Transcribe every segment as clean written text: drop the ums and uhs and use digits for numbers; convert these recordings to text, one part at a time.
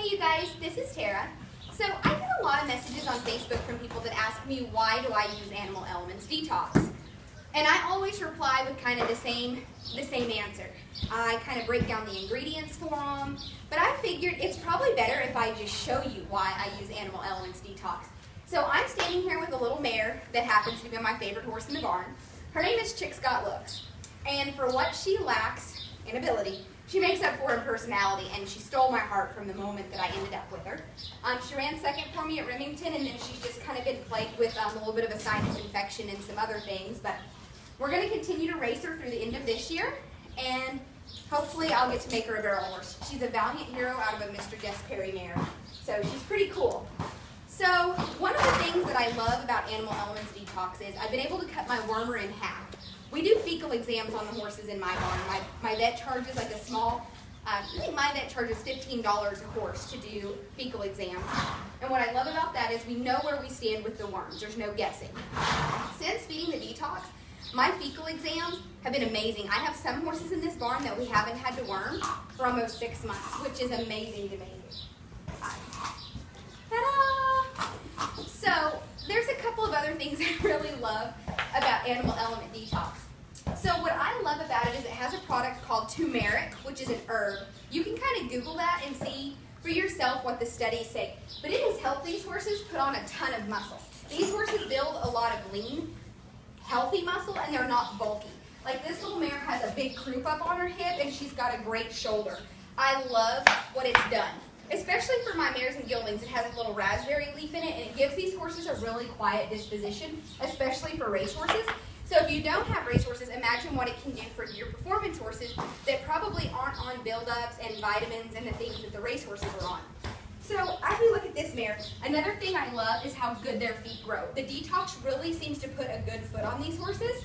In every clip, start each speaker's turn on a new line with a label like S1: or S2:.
S1: Hey you guys, this is Tara. So I get a lot of messages on Facebook from people that ask me why do I use Animal Elements Detox? And I always reply with kind of the same answer. I kind of break down the ingredients for them, but I figured it's probably better if I just show you why I use Animal Elements Detox. So I'm standing here with a little mare that happens to be my favorite horse in the barn. Her name is Chick's Got Looks. And for what she lacks in ability, she makes up for in personality, and she stole my heart from the moment that I ended up with her. She ran second for me at Remington, and then she's just kind of been plagued with a little bit of a sinus infection and some other things. But we're going to continue to race her through the end of this year, and hopefully I'll get to make her a barrel horse. She's a valiant hero out of a Mr. Jess Perry mare, so she's pretty cool. So one of the things that I love about Animal Elements Detox is I've been able to cut my wormer in half. We do fecal exams on the horses in my barn. My vet charges like a small, I think my vet charges $15 a horse to do fecal exams. And what I love about that is we know where we stand with the worms. There's no guessing. Since feeding the detox, my fecal exams have been amazing. I have some horses in this barn that we haven't had to worm for almost 6 months, which is amazing to me. Ta-da! So there's a couple of other things I really love about Animal Element Detox. So what I love about it is it has a product called turmeric, which is an herb. You can kind of Google that and see for yourself what the studies say. But it has helped these horses put on a ton of muscle. These horses build a lot of lean, healthy muscle, and they're not bulky. Like this little mare has a big croup up on her hip, and she's got a great shoulder. I love what it's done. Especially for my mares and geldings, it has a little raspberry leaf in it, and it gives these horses a really quiet disposition, especially for race horses. So if you don't have race horses, imagine what it can do for your performance horses that probably aren't on buildups and vitamins and the things that the race horses are on. So as we look at this mare, another thing I love is how good their feet grow. The detox really seems to put a good foot on these horses.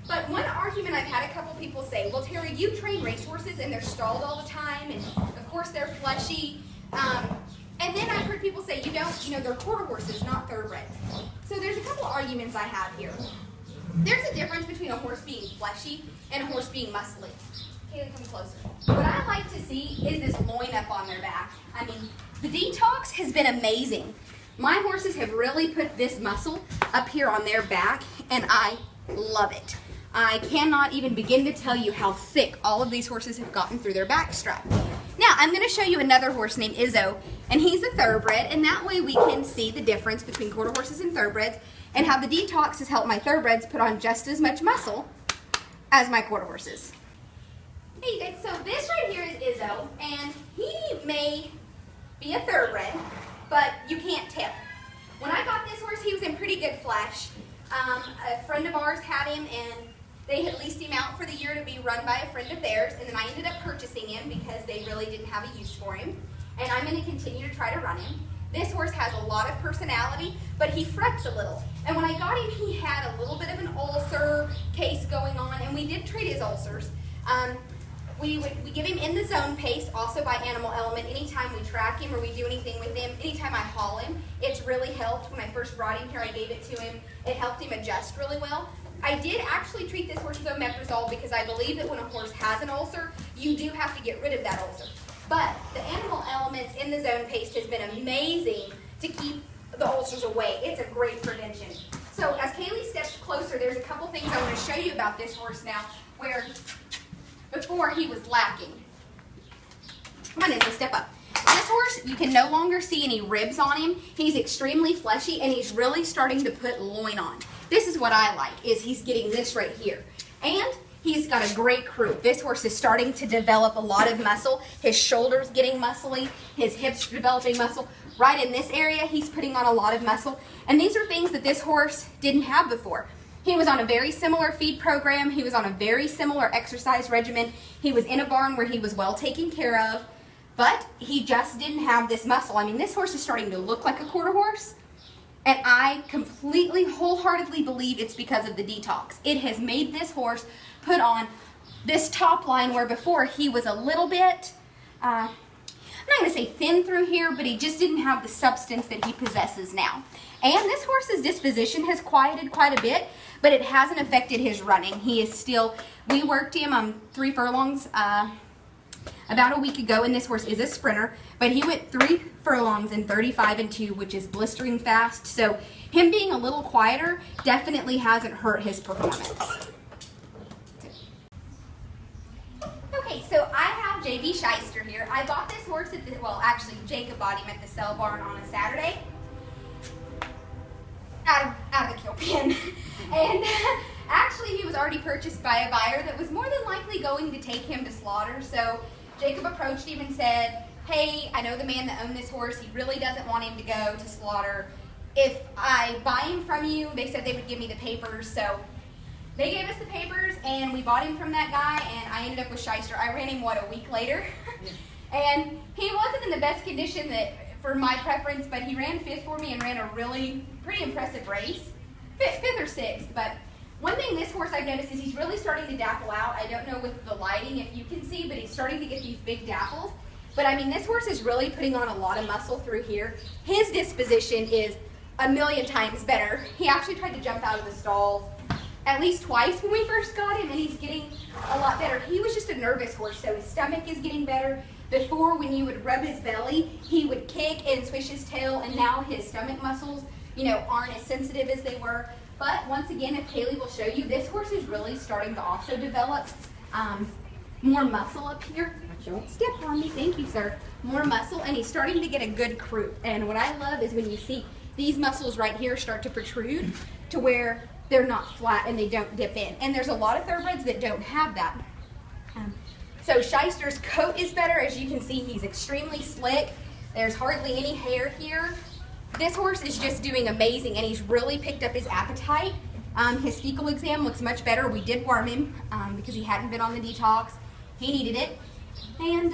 S1: But one argument I've had a couple people say, well, Terry, you train race horses and they're stalled all the time, and of course they're fleshy. And then I've heard people say, they're quarter horses, not thoroughbreds. So there's a couple arguments I have here. There's a difference between a horse being fleshy and a horse being muscly. Okay, come closer. What I like to see is this loin up on their back. I mean, the detox has been amazing. My horses have really put this muscle up here on their back, and I love it. I cannot even begin to tell you how thick all of these horses have gotten through their back strap. Now, I'm going to show you another horse named Izzo, and he's a thoroughbred, and that way we can see the difference between quarter horses and thoroughbreds, and how the detox has helped my thoroughbreds put on just as much muscle as my quarter horses. Hey you guys, so this right here is Izzo, and he may be a thoroughbred, but you can't tell. When I got this horse, he was in pretty good flesh. A friend of ours had him, and they had leased him out for the year to be run by a friend of theirs, and then I ended up purchasing him because they really didn't have a use for him, and I'm going to continue to try to run him. This horse has a lot of personality, but he frets a little. And when I got him, he had a little bit of an ulcer case going on, and we did treat his ulcers. We give him in the zone paste, also by Animal Element. Anytime we track him or we do anything with him, anytime I haul him, it's really helped. When I first brought him here, I gave it to him. It helped him adjust really well. I did actually treat this horse with omeprazole because I believe that when a horse has an ulcer, you do have to get rid of that ulcer. But the Animal Elements in the zone paste has been amazing to keep the ulcers away. It's a great prevention. So as Kaylee steps closer, there's a couple things I want to show you about this horse now, where before he was lacking. Come on, Izzy, step up. This horse, you can no longer see any ribs on him. He's extremely fleshy, and he's really starting to put loin on. This is what I like, is he's getting this right here. And he's got a great croup. This horse is starting to develop a lot of muscle. His shoulder's getting muscly. His hips developing muscle. Right in this area, he's putting on a lot of muscle. And these are things that this horse didn't have before. He was on a very similar feed program. He was on a very similar exercise regimen. He was in a barn where he was well taken care of. But he just didn't have this muscle. I mean, this horse is starting to look like a quarter horse. And I completely, wholeheartedly believe it's because of the detox. It has made this horse put on this top line where before he was a little bit, I'm not going to say thin through here, but he just didn't have the substance that he possesses now. And this horse's disposition has quieted quite a bit, but it hasn't affected his running. He is still, we worked him on 3 furlongs about a week ago, and this horse is a sprinter, but he went 3 furlongs in 35-2, which is blistering fast. So him being a little quieter definitely hasn't hurt his performance. Okay, so I have JB Shyster here. I bought this horse at the, well, actually Jacob bought him at the sale barn on a Saturday. Out of the kill pen. And actually he was already purchased by a buyer that was more than likely going to take him to slaughter. So Jacob approached him and said, hey, I know the man that owned this horse. He really doesn't want him to go to slaughter. If I buy him from you, they said they would give me the papers. So they gave us the papers and we bought him from that guy, and I ended up with Shyster. I ran him, what, a week later? And he wasn't in the best condition that for my preference, but he ran 5th for me and ran a really pretty impressive race. 5th or 6th, but one thing this horse I've noticed is he's really starting to dapple out. I don't know with the lighting if you can see, but he's starting to get these big dapples. But I mean, this horse is really putting on a lot of muscle through here. His disposition is a million times better. He actually tried to jump out of the stalls at least twice when we first got him, and he's getting a lot better. He was just a nervous horse, so his stomach is getting better. Before, when you would rub his belly, he would kick and swish his tail, and now his stomach muscles, you know, aren't as sensitive as they were. But once again, if Kaylee will show you, this horse is really starting to also develop more muscle up here. Don't step on me, thank you, sir. More muscle, and he's starting to get a good croup. And what I love is when you see these muscles right here start to protrude to where they're not flat and they don't dip in. And there's a lot of thoroughbreds that don't have that. So Shyster's coat is better. As you can see, he's extremely slick. There's hardly any hair here. This horse is just doing amazing, and he's really picked up his appetite. His fecal exam looks much better. We did worm him because he hadn't been on the detox. He needed it. And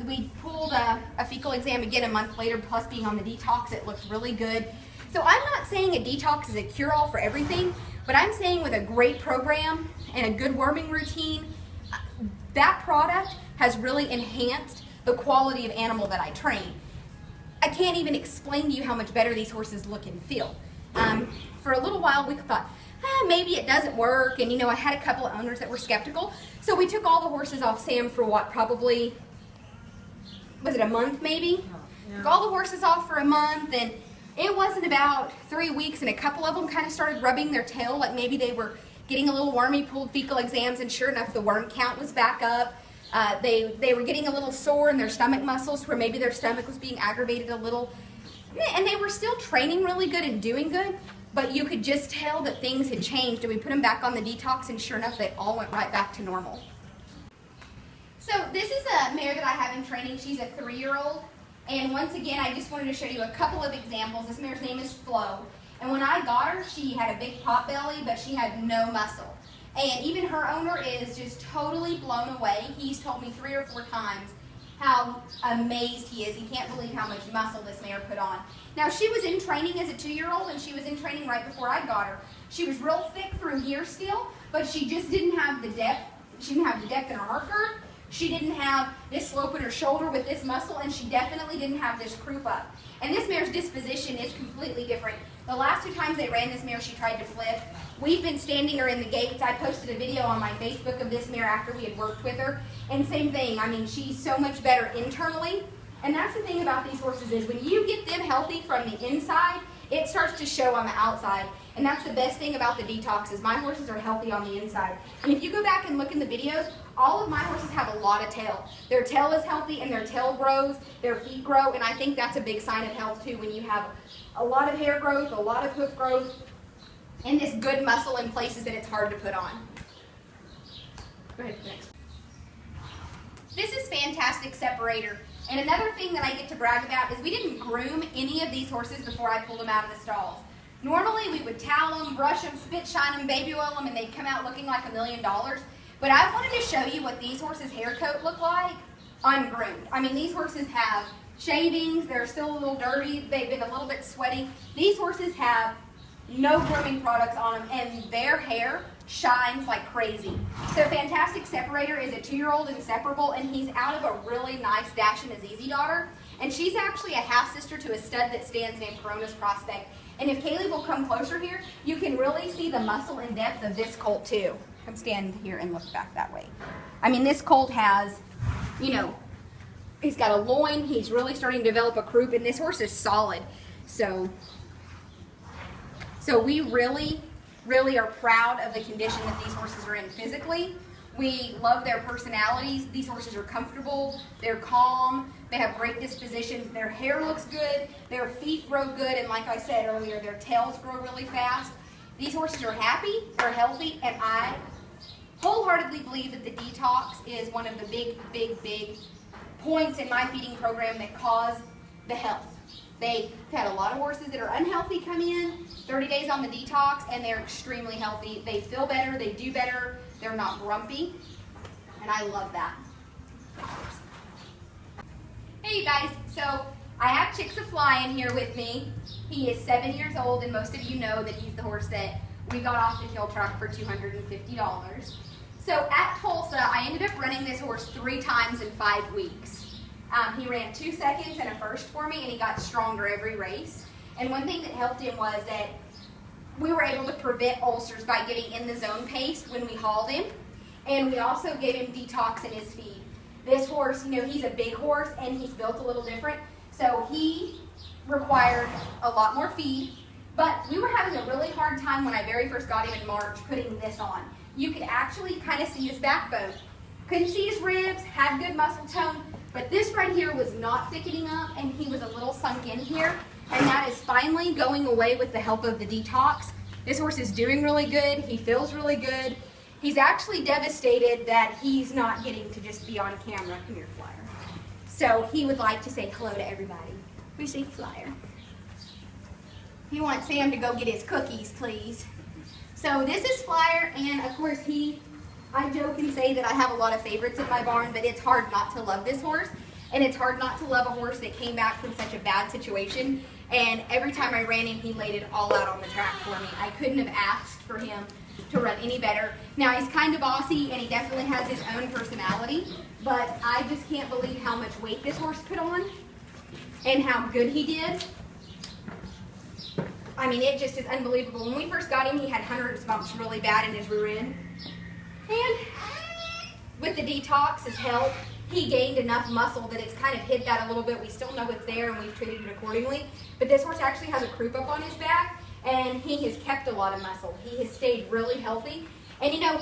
S1: we pulled a fecal exam again a month later, plus being on the detox, it looked really good. So I'm not saying a detox is a cure-all for everything, but I'm saying with a great program and a good worming routine, that product has really enhanced the quality of animal that I train. I can't even explain to you how much better these horses look and feel. For a little while we thought, maybe it doesn't work, and you know, I had a couple of owners that were skeptical, so we took all the horses off Sam for what, probably, was it a month maybe? Yeah. Took all the horses off for a month, and it wasn't about 3 weeks, and a couple of them kind of started rubbing their tail, like maybe they were getting a little wormy, pulled fecal exams, and sure enough, the worm count was back up. They were getting a little sore in their stomach muscles, where maybe their stomach was being aggravated a little, and they were still training really good and doing good, but you could just tell that things had changed, and we put them back on the detox, and sure enough, they all went right back to normal. So this is a mare that I have in training. She's a 3-year-old. And once again, I just wanted to show you a couple of examples. This mare's name is Flo. And when I got her, she had a big pot belly, but she had no muscle. And even her owner is just totally blown away. He's told me 3 or 4 times how amazed he is. He can't believe how much muscle this mare put on. Now, she was in training as a 2-year-old, and she was in training right before I got her. She was real thick through here still, but she just didn't have the depth. She didn't have the depth in her arc girth. She didn't have this slope in her shoulder with this muscle, and she definitely didn't have this croup up. And this mare's disposition is completely different. The last 2 times they ran this mare, she tried to flip. We've been standing her in the gates. I posted a video on my Facebook of this mare after we had worked with her. And same thing, I mean, she's so much better internally. And that's the thing about these horses is when you get them healthy from the inside, it starts to show on the outside. And that's the best thing about the detox is my horses are healthy on the inside. And if you go back and look in the videos, all of my horses have a lot of tail. Their tail is healthy and their tail grows, their feet grow, and I think that's a big sign of health too when you have a lot of hair growth, a lot of hoof growth, and this good muscle in places that it's hard to put on. Go ahead, next. This is fantastic separator. And another thing that I get to brag about is we didn't groom any of these horses before I pulled them out of the stalls. Normally we would towel them, brush them, spit shine them, baby oil them, and they'd come out looking like $1 million. But I wanted to show you what these horses' hair coat look like ungroomed. I mean, these horses have shavings, they're still a little dirty, they've been a little bit sweaty. These horses have no grooming products on them, and their hair shines like crazy. So Fantastic Separator is a 2-year-old inseparable, and he's out of a really nice Dash and Azizi daughter. And she's actually a half-sister to a stud that stands named Corona's Prospect. And if Kaylee will come closer here, you can really see the muscle and depth of this colt too. Come stand here and look back that way. I mean, this colt has, you know, He's got a loin. He's really starting to develop a croup, and this horse is solid. So we really, really are proud of the condition that these horses are in physically. We love their personalities. These horses are comfortable. They're calm. They have great dispositions. Their hair looks good. Their feet grow good. And like I said earlier, their tails grow really fast. These horses are happy. They're healthy. And I wholeheartedly believe that the detox is one of the big, big, big points in my feeding program that cause the health. They've had a lot of horses that are unhealthy come in, 30 days on the detox, and they're extremely healthy. They feel better. They do better. They're not grumpy, and I love that. Hey, you guys. So I have Chick-a-Fly in here with me. He is 7 years old, and most of you know that he's the horse that we got off the kill truck for $250. So at Tulsa, I ended up running this horse 3 times in 5 weeks. He ran 2 seconds and a first for me, and he got stronger every race. And one thing that helped him was that we were able to prevent ulcers by getting in the zone pace when we hauled him. And we also gave him detox in his feed. This horse, you know, he's a big horse and he's built a little different. So he required a lot more feed. But we were having a really hard time when I very first got him in March putting this on. You could actually kind of see his backbone. Couldn't see his ribs, had good muscle tone, but this right here was not thickening up and he was a little sunk in here. And that is finally going away with the help of the detox. This horse is doing really good. He feels really good. He's actually devastated that he's not getting to just be on camera. Come here, Flyer. So he would like to say hello to everybody. We say Flyer. He wants Sam to go get his cookies, please. So this is Flyer, and of course I joke and say that I have a lot of favorites in my barn, but it's hard not to love this horse. And it's hard not to love a horse that came back from such a bad situation. And every time I ran him, he laid it all out on the track for me. I couldn't have asked for him to run any better. Now, he's kind of bossy, and he definitely has his own personality. But I just can't believe how much weight this horse put on and how good he did. I mean, it just is unbelievable. When we first got him, he had hunter's bumps really bad in his rear end. And with the detox's help, he gained enough muscle that it's kind of hid that a little bit. We still know it's there and we've treated it accordingly. But this horse actually has a croup up on his back and he has kept a lot of muscle. He has stayed really healthy. And you know,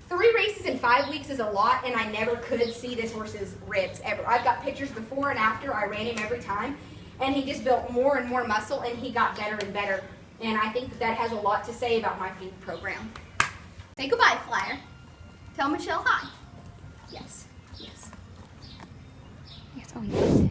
S1: 3 races in 5 weeks is a lot, and I never could see this horse's ribs ever. I've got pictures before and after. I ran him every time and he just built more and more muscle and he got better and better. And I think that has a lot to say about my feed program. Say goodbye, Flyer. Tell Michelle hi. Yes. Yes. Yes, oh yes.